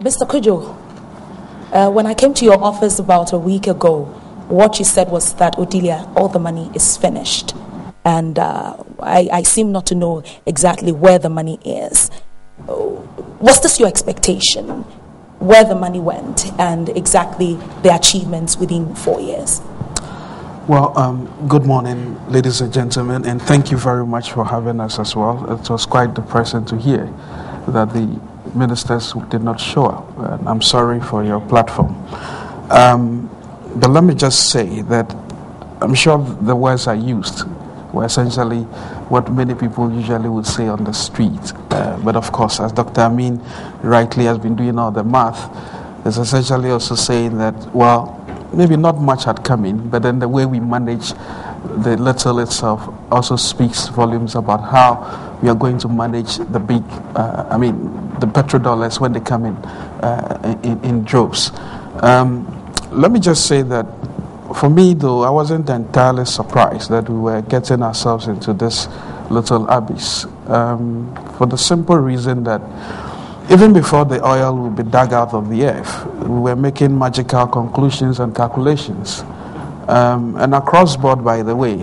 Mr. Cudjoe, when I came to your office about a week ago, what you said was that, Odilia, all the money is finished. And I seem not to know exactly where the money is. Was this your expectation, where the money went, and exactly the achievements within 4 years? Well, good morning, ladies and gentlemen, and thank you very much for having us as well. It was quite depressing to hear that the ministers did not show up. And I'm sorry for your platform. But let me just say that I'm sure the words I used were essentially what many people usually would say on the street. But of course, as Dr. Amin rightly has been doing all the math, is essentially also saying that, well, maybe not much had come in, but then the way we manage the little itself also speaks volumes about how we are going to manage the big, the petrodollars when they come in droves. Let me just say that for me, though, I wasn't entirely surprised that we were getting ourselves into this little abyss, for the simple reason that even before the oil would be dug out of the earth, we were making magical conclusions and calculations. And across board, by the way,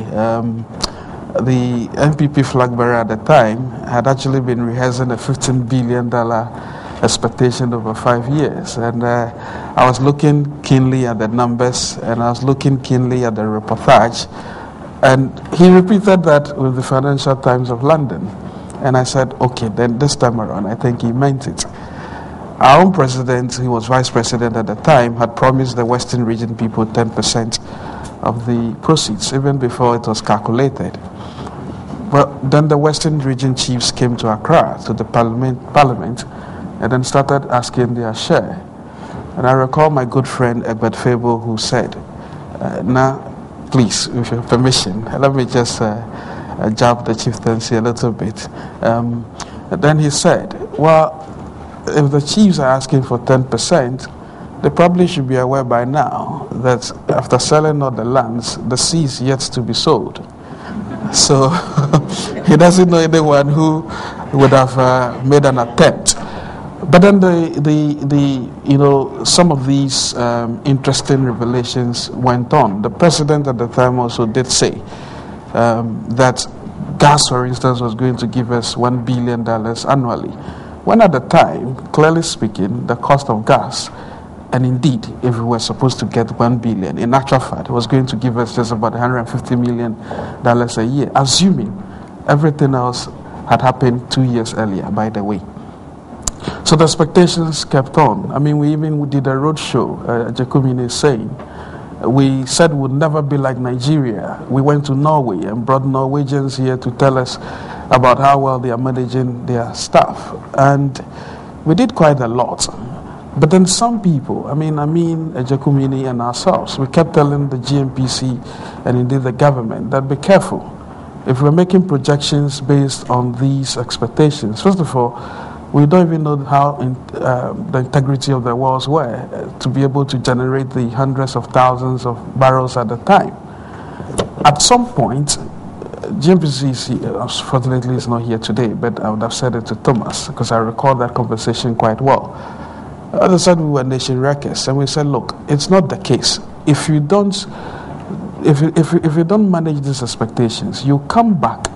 the NPP flag bearer at the time had actually been rehearsing a $15 billion expectation over 5 years. And I was looking keenly at the numbers, and I was looking keenly at the reportage. And he repeated that with the Financial Times of London. And I said, okay, then this time around, I think he meant it. Our own president, who was vice president at the time, had promised the Western region people 10% of the proceeds, even before it was calculated. But then the Western region chiefs came to Accra, to the parliament, and then started asking their share. And I recall my good friend Egbert Fable, who said, now, please, with your permission, let me just jab the chieftaincy a little bit. And then he said, well, if the chiefs are asking for 10%, they probably should be aware by now that after selling all the lands, the sea is yet to be sold. So he doesn't know anyone who would have made an attempt. But then some of these interesting revelations went on. The president at the time also did say that gas, for instance, was going to give us $1 billion annually. When at the time, clearly speaking, the cost of gas, and indeed, if we were supposed to get $1 billion, in actual fact, it was going to give us just about $150 million a year, assuming everything else had happened 2 years earlier, by the way. So the expectations kept on. I mean, we even did a road show, Jacomini is saying. We said we'd never be like Nigeria. We went to Norway and brought Norwegians here to tell us about how well they are managing their staff. And we did quite a lot. But then some people, Jacomini and ourselves, we kept telling the GMPC and indeed the government that be careful. If we're making projections based on these expectations, first of all, we don't even know how the integrity of the wells were to be able to generate the hundreds of thousands of barrels at a time. At some point, GMPC, fortunately, is not here today, but I would have said it to Thomas because I recall that conversation quite well. As I said, we were nation wreckers, and we said, look, it's not the case. If you don't manage these expectations, you come back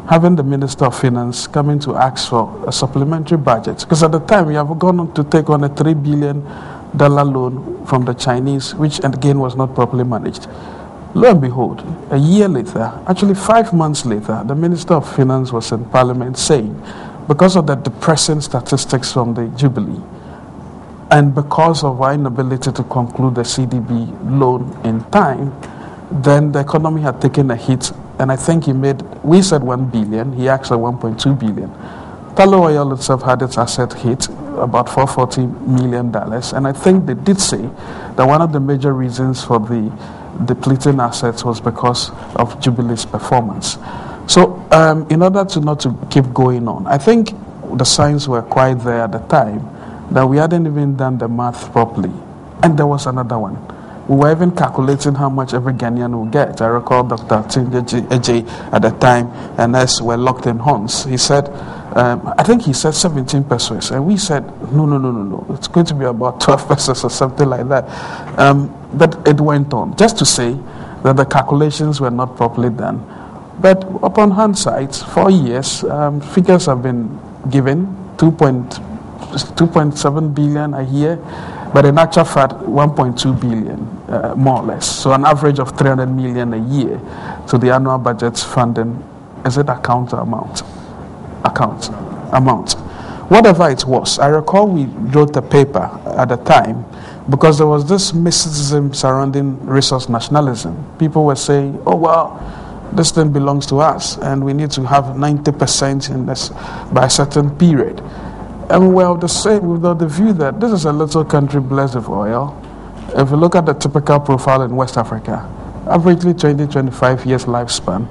having the Minister of Finance coming to ask for a supplementary budget. Because at the time, we have gone on to take on a $3 billion loan from the Chinese, which again was not properly managed. Lo and behold, a year later, actually 5 months later, the Minister of Finance was in Parliament saying, because of the depressing statistics from the Jubilee, and because of our inability to conclude the CDB loan in time, then the economy had taken a hit. And I think we said 1 billion, he asked for 1.2 billion. Tullow Oil itself had its asset hit, about $440 million. And I think they did say that one of the major reasons for the depleting assets was because of Jubilee's performance. So in order to not to keep going on, I think the signs were quite there at the time that we hadn't even done the math properly. And there was another one. We were even calculating how much every Ghanaian will get. I recall Dr. Tinje Ej at the time, and us were locked in horns. He said, I think he said 17 pesos, and we said, no, it's going to be about 12 pesos or something like that. But it went on, just to say that the calculations were not properly done. But upon hindsight, 4 years, figures have been given, 2.7 billion a year, but in actual fact, 1.2 billion, more or less. So an average of 300 million a year to the annual budget's funding. Is it account or amount? Amount. Whatever it was, I recall we wrote a paper at the time because there was this mysticism surrounding resource nationalism. People were saying, oh, well, this thing belongs to us and we need to have 90% in this by a certain period. And we're the same without the view that this is a little country blessed with oil. If you look at the typical profile in West Africa, averagely 20-25 years lifespan,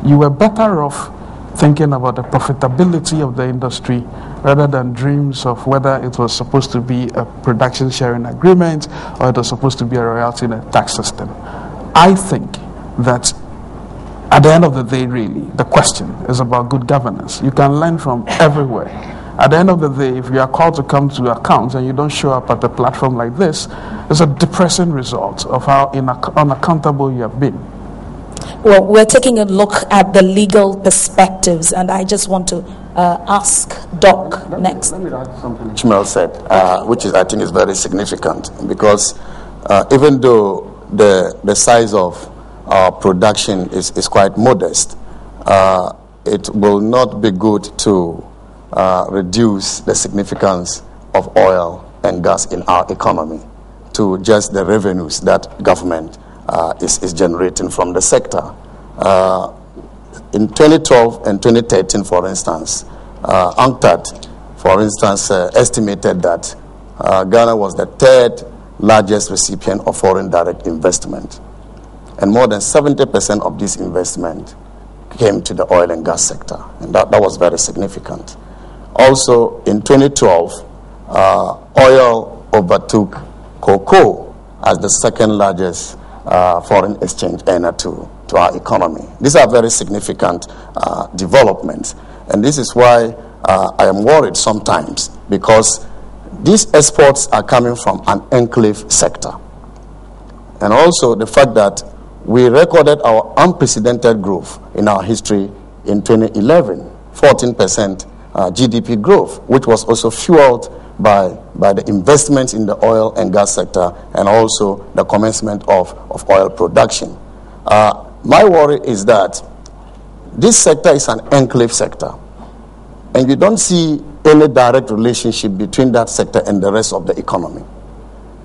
you were better off thinking about the profitability of the industry rather than dreams of whether it was supposed to be a production sharing agreement or it was supposed to be a royalty and a tax system. I think that at the end of the day, really, the question is about good governance. You can learn from everywhere. At the end of the day, if you are called to come to account and you don't show up at a platform like this, it's a depressing result of how unaccountable you have been. Well, we're taking a look at the legal perspectives, and I just want to ask Doc next. Let me add something Ishmael said, which I think is very significant, because even though the size of our production is quite modest, it will not be good to reduce the significance of oil and gas in our economy to just the revenues that government is generating from the sector. In 2012 and 2013, for instance, UNCTAD, for instance, estimated that Ghana was the third largest recipient of foreign direct investment. And more than 70% of this investment came to the oil and gas sector. And that was very significant. Also, in 2012, oil overtook cocoa as the second largest foreign exchange earner to our economy. These are very significant developments. And this is why I am worried sometimes, because these exports are coming from an enclave sector. And also the fact that we recorded our unprecedented growth in our history in 2011, 14% GDP growth, which was also fueled by the investments in the oil and gas sector and also the commencement of oil production. My worry is that this sector is an enclave sector, and you don't see any direct relationship between that sector and the rest of the economy.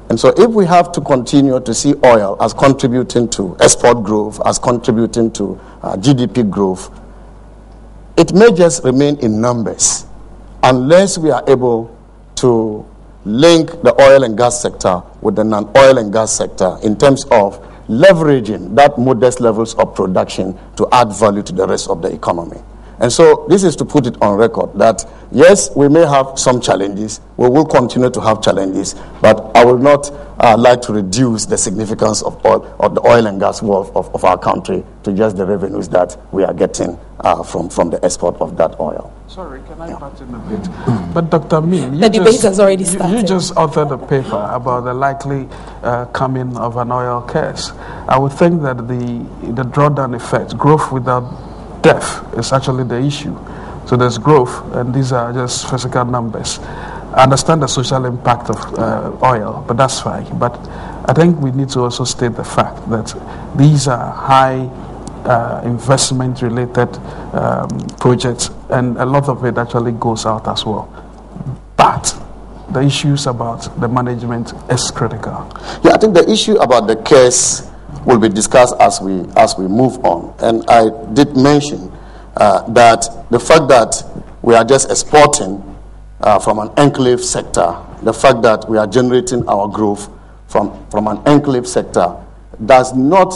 And so if we have to continue to see oil as contributing to export growth, as contributing to GDP growth, it may just remain in numbers unless we are able to link the oil and gas sector with the non-oil and gas sector in terms of leveraging that modest levels of production to add value to the rest of the economy. And so this is to put it on record that, yes, we may have some challenges. We will continue to have challenges, but I will not like to reduce the significance of the oil and gas wealth of our country to just the revenues that we are getting from the export of that oil. Sorry, can I butt in a bit? But Dr. Min, the debate has already started. You just authored a paper about the likely coming of an oil curse. I would think that the drawdown effect, growth without death, is actually the issue. So there's growth, and these are just physical numbers. I understand the social impact of oil, but that's fine. But I think we need to also state the fact that these are high investment-related projects, and a lot of it actually goes out as well. But the issues about the management is critical. Yeah, I think the issue about the case will be discussed as we move on. And I did mention that the fact that we are just exporting from an enclave sector, the fact that we are generating our growth from an enclave sector does not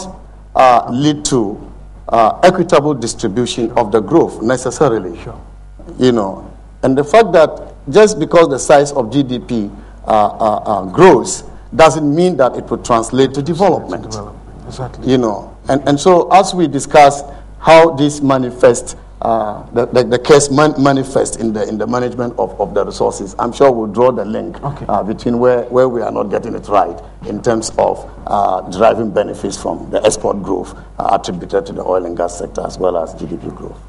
lead to equitable distribution of the growth necessarily. Sure. You know, and the fact that just because the size of GDP grows doesn't mean that it will translate to development. Exactly. You know, and so as we discuss how this manifests the case manifest in the management of the resources, I'm sure we'll draw the link between where we are not getting it right in terms of deriving benefits from the export growth attributed to the oil and gas sector as well as GDP growth.